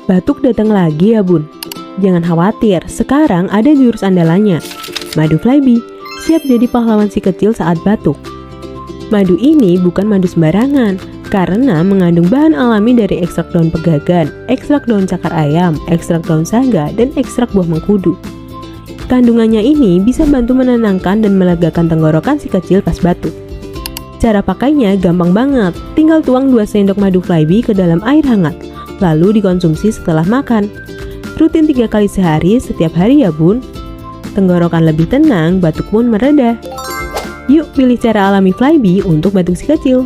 Batuk datang lagi ya bun? Jangan khawatir, sekarang ada jurus andalannya. Madu Flyby, siap jadi pahlawan si kecil saat batuk. Madu ini bukan madu sembarangan, karena mengandung bahan alami dari ekstrak daun pegagan, ekstrak daun cakar ayam, ekstrak daun saga, dan ekstrak buah mengkudu. Kandungannya ini bisa bantu menenangkan dan melegakan tenggorokan si kecil pas batuk. Cara pakainya gampang banget, tinggal tuang 2 sendok madu Flyby ke dalam air hangat, lalu dikonsumsi setelah makan. Rutin 3 kali sehari setiap hari ya bun. Tenggorokan lebih tenang, batuk pun mereda. Yuk pilih cara alami Flyby untuk batuk si kecil.